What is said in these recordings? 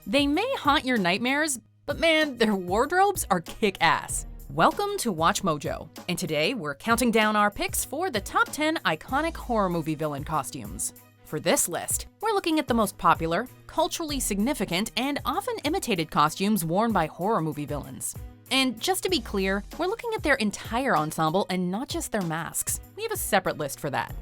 They may haunt your nightmares, but man, their wardrobes are kick-ass. Welcome to Watch Mojo, and today we're counting down our picks for the top 10 iconic horror movie villain costumes. For this list, we're looking at the most popular, culturally significant, and often imitated costumes worn by horror movie villains. And just to be clear, we're looking at their entire ensemble and not just their masks. We have a separate list for that.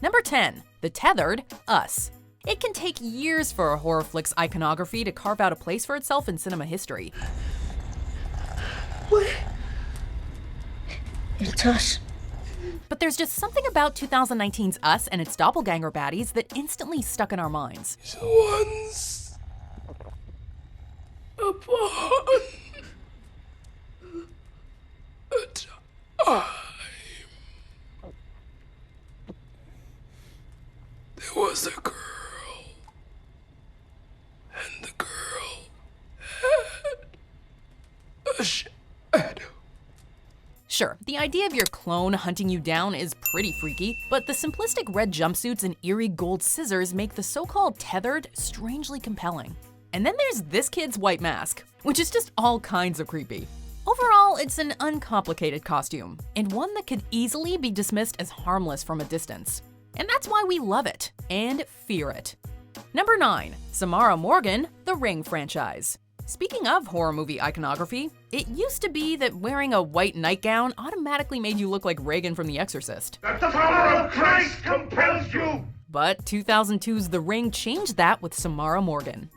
Number 10, the Tethered, Us. It can take years for a horror flick's iconography to carve out a place for itself in cinema history. What? It's us. But there's just something about 2019's Us and its doppelganger baddies that instantly stuck in our minds. Once upon a time, there was a girl, and the girl had a shadow. Sure, the idea of your clone hunting you down is pretty freaky, but the simplistic red jumpsuits and eerie gold scissors make the so-called tethered strangely compelling. And then there's this kid's white mask, which is just all kinds of creepy. Overall, it's an uncomplicated costume, and one that could easily be dismissed as harmless from a distance. And that's why we love it and fear it. Number 9, Samara Morgan, The Ring franchise. Speaking of horror movie iconography, it used to be that wearing a white nightgown automatically made you look like Reagan from The Exorcist. The power of Christ compels you! But 2002's The Ring changed that with Samara Morgan.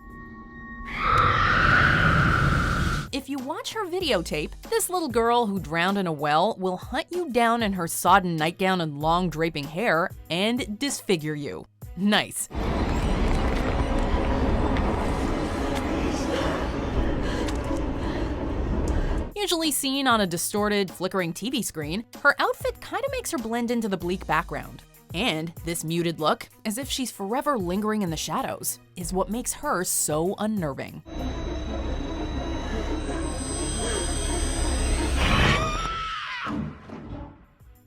If you watch her videotape, this little girl who drowned in a well will hunt you down in her sodden nightgown and long draping hair and disfigure you. Nice. Usually seen on a distorted, flickering TV screen, her outfit kinda makes her blend into the bleak background. And this muted look, as if she's forever lingering in the shadows, is what makes her so unnerving.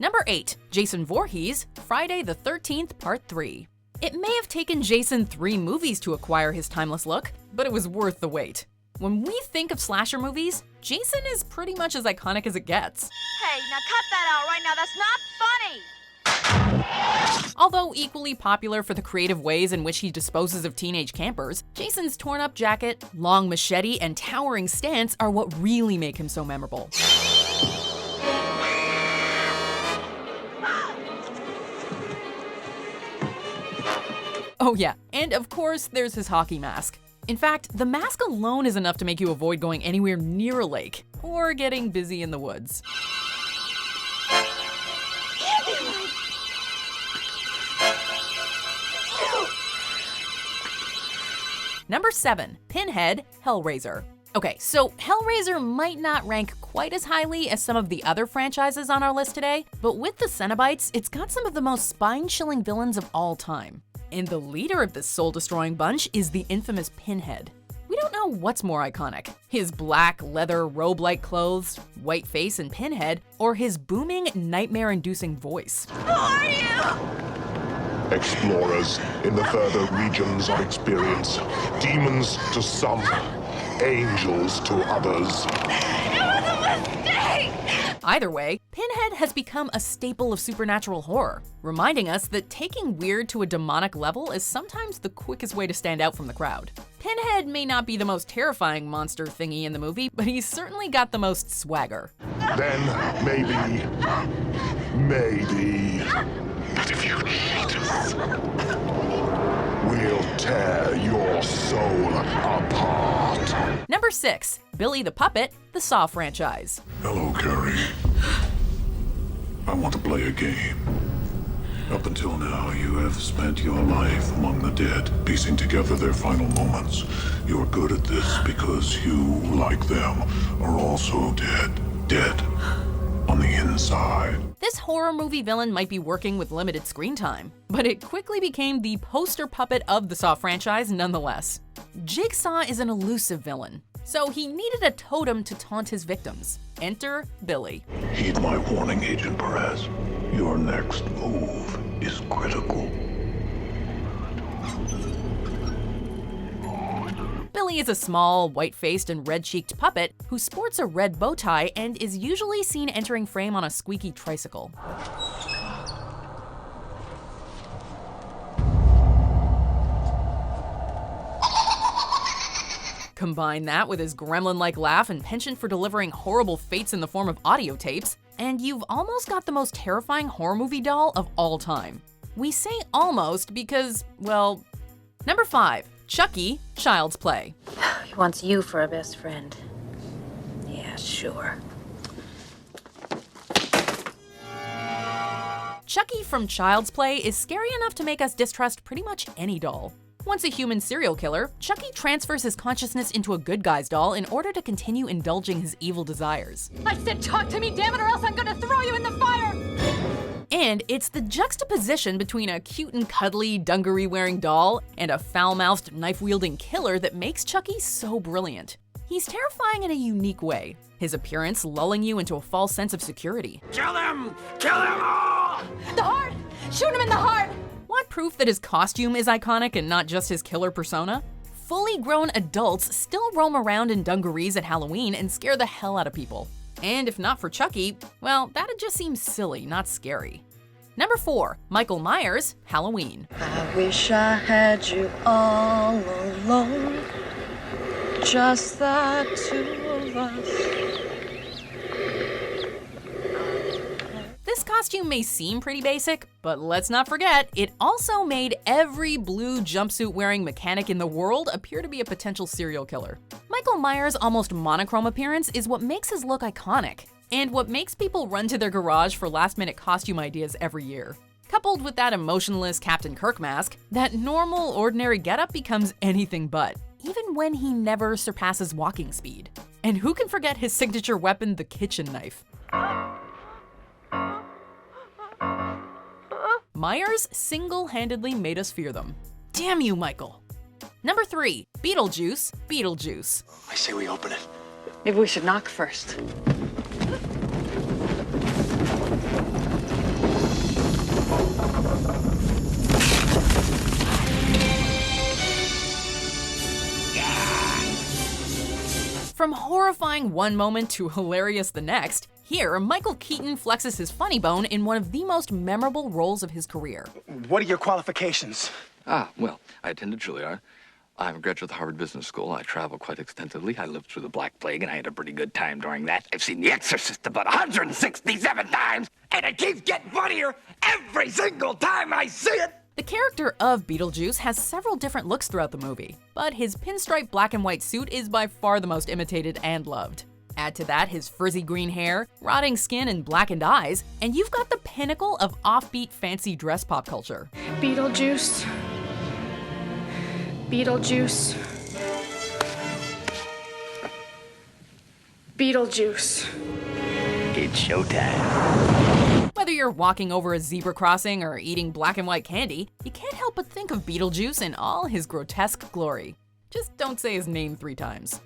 Number 8, Jason Voorhees, Friday the 13th, Part 3. It may have taken Jason 3 movies to acquire his timeless look, but it was worth the wait. When we think of slasher movies, Jason is pretty much as iconic as it gets. Hey, now cut that out right now, that's not funny! Although equally popular for the creative ways in which he disposes of teenage campers, Jason's torn-up jacket, long machete, and towering stance are what really make him so memorable. Oh yeah, and of course there's his hockey mask. In fact, the mask alone is enough to make you avoid going anywhere near a lake or getting busy in the woods. Number 7, Pinhead, Hellraiser. Okay, so Hellraiser might not rank quite as highly as some of the other franchises on our list today, but with the Cenobites, it's got some of the most spine-chilling villains of all time. And the leader of this soul-destroying bunch is the infamous Pinhead. We don't know what's more iconic, his black leather robe-like clothes, white face and pinhead, or his booming, nightmare-inducing voice. Who are you? Explorers in the further regions of experience, demons to some, angels to others. It was a mistake! Either way, Pinhead has become a staple of supernatural horror, reminding us that taking weird to a demonic level is sometimes the quickest way to stand out from the crowd. Pinhead may not be the most terrifying monster thingy in the movie, but he's certainly got the most swagger. Then maybe, but if you cheat us, we'll tear your soul apart. Number 6, Billy the Puppet, the Saw franchise. Hello, Carrie. I want to play a game. Up until now, you have spent your life among the dead, piecing together their final moments. You're good at this because you, like them, are also dead. Dead on the inside. This horror movie villain might be working with limited screen time, but it quickly became the poster puppet of the Saw franchise nonetheless. Jigsaw is an elusive villain, so he needed a totem to taunt his victims. Enter Billy. Heed my warning, Agent Perez. Your next move is critical. really is a small, white-faced and red-cheeked puppet who sports a red bow tie and is usually seen entering frame on a squeaky tricycle. Combine that with his gremlin-like laugh and penchant for delivering horrible fates in the form of audio tapes, and you've almost got the most terrifying horror movie doll of all time. We say almost because, well... Number 5. Chucky, Child's Play. He wants you for a best friend. Yeah, sure. Chucky from Child's Play is scary enough to make us distrust pretty much any doll. Once a human serial killer, Chucky transfers his consciousness into a good guy's doll in order to continue indulging his evil desires. I said talk to me, damn it, or else I'm gonna throw you in the fire! And it's the juxtaposition between a cute and cuddly dungaree-wearing doll and a foul-mouthed, knife-wielding killer that makes Chucky so brilliant. He's terrifying in a unique way, his appearance lulling you into a false sense of security. Kill them! Kill them all! The heart! Shoot him in the heart! Want proof that his costume is iconic and not just his killer persona? Fully grown adults still roam around in dungarees at Halloween and scare the hell out of people. And if not for Chucky, well, that'd just seem silly, not scary. Number 4, Michael Myers, Halloween. I wish I had you all alone, just the two of us. This costume may seem pretty basic, but let's not forget, it also made every blue jumpsuit-wearing mechanic in the world appear to be a potential serial killer. Michael Myers' almost monochrome appearance is what makes his look iconic, and what makes people run to their garage for last-minute costume ideas every year. Coupled with that emotionless Captain Kirk mask, that normal, ordinary getup becomes anything but, even when he never surpasses walking speed. And who can forget his signature weapon, the kitchen knife? Myers single-handedly made us fear them. Damn you, Michael. Number 3, Beetlejuice, Beetlejuice. I say we open it. Maybe we should knock first. From horrifying one moment to hilarious the next, here, Michael Keaton flexes his funny bone in one of the most memorable roles of his career. What are your qualifications? Well, I attended Juilliard. I'm a graduate of the Harvard Business School. I travel quite extensively. I lived through the Black Plague, and I had a pretty good time during that. I've seen The Exorcist about 167 times, and it keeps getting funnier every single time I see it! The character of Beetlejuice has several different looks throughout the movie, but his pinstripe black and white suit is by far the most imitated and loved. Add to that his frizzy green hair, rotting skin, and blackened eyes, and you've got the pinnacle of offbeat fancy dress pop culture. Beetlejuice. Beetlejuice. Beetlejuice. It's showtime. Whether you're walking over a zebra crossing or eating black and white candy, you can't help but think of Beetlejuice in all his grotesque glory. Just don't say his name 3 times.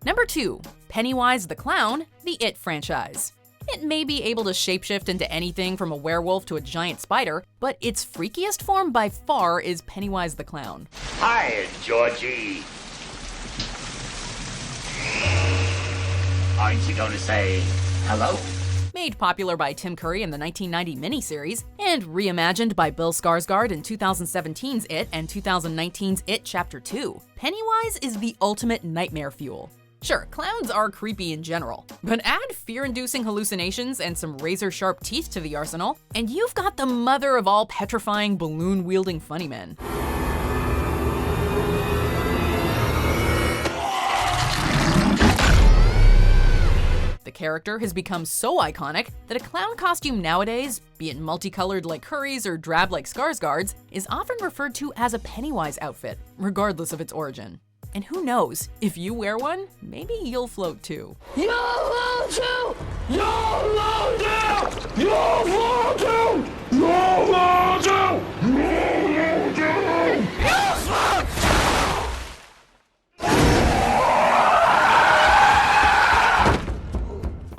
Number 2, Pennywise the Clown, the It franchise. It may be able to shapeshift into anything from a werewolf to a giant spider, but its freakiest form by far is Pennywise the Clown. Hi, Georgie. Aren't you going to say hello? Made popular by Tim Curry in the 1990 miniseries, and reimagined by Bill Skarsgård in 2017's It and 2019's It Chapter 2, Pennywise is the ultimate nightmare fuel. Sure, clowns are creepy in general, but add fear-inducing hallucinations and some razor-sharp teeth to the arsenal, and you've got the mother of all petrifying balloon-wielding funny men. The character has become so iconic that a clown costume nowadays, be it multicolored like Curry's or drab like Skarsgård's, is often referred to as a Pennywise outfit, regardless of its origin. And who knows, if you wear one, maybe you'll float too. You'll float too! You'll float too! You'll float too! You'll float too! You'll float too! You'll float!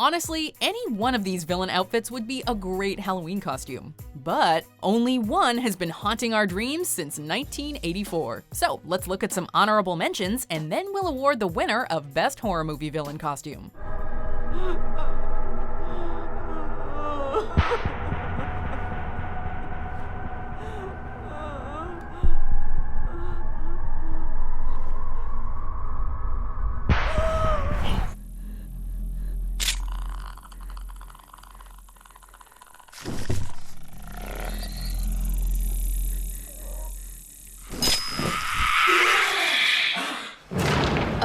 Honestly, any one of these villain outfits would be a great Halloween costume. But only one has been haunting our dreams since 1984. So let's look at some honorable mentions and then we'll award the winner of Best Horror Movie Villain Costume.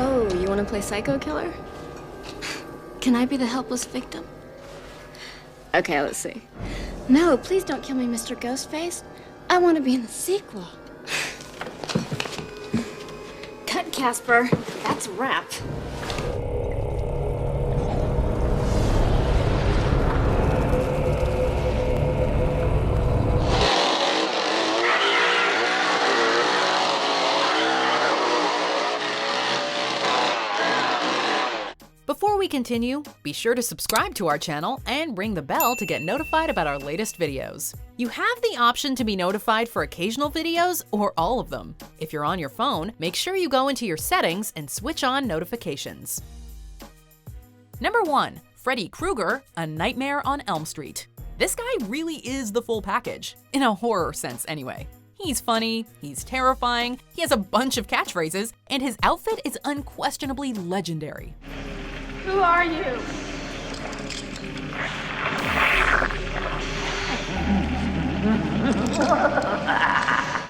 Oh, you want to play psycho killer? Can I be the helpless victim? Okay, let's see. No, please don't kill me, Mr. Ghostface. I want to be in the sequel. Cut, Casper. That's a wrap. Before we continue, be sure to subscribe to our channel and ring the bell to get notified about our latest videos. You have the option to be notified for occasional videos or all of them. If you're on your phone, make sure you go into your settings and switch on notifications. Number 1. Freddy Krueger, A Nightmare on Elm Street. This guy really is the full package, in a horror sense anyway. He's funny, he's terrifying, he has a bunch of catchphrases, and his outfit is unquestionably legendary. Who are you?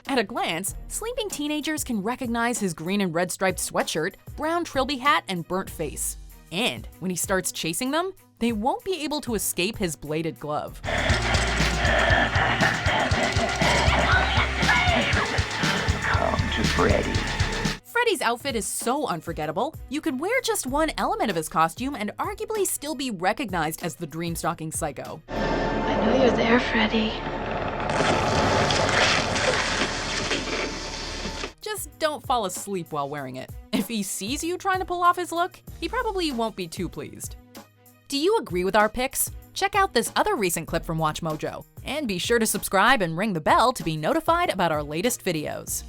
At a glance, sleeping teenagers can recognize his green and red striped sweatshirt, brown trilby hat, and burnt face. And when he starts chasing them, they won't be able to escape his bladed glove. Come to Freddy. Freddy's outfit is so unforgettable, you could wear just one element of his costume and arguably still be recognized as the dream-stalking psycho. I know you're there, Freddy. Just don't fall asleep while wearing it. If he sees you trying to pull off his look, he probably won't be too pleased. Do you agree with our picks? Check out this other recent clip from WatchMojo, and be sure to subscribe and ring the bell to be notified about our latest videos.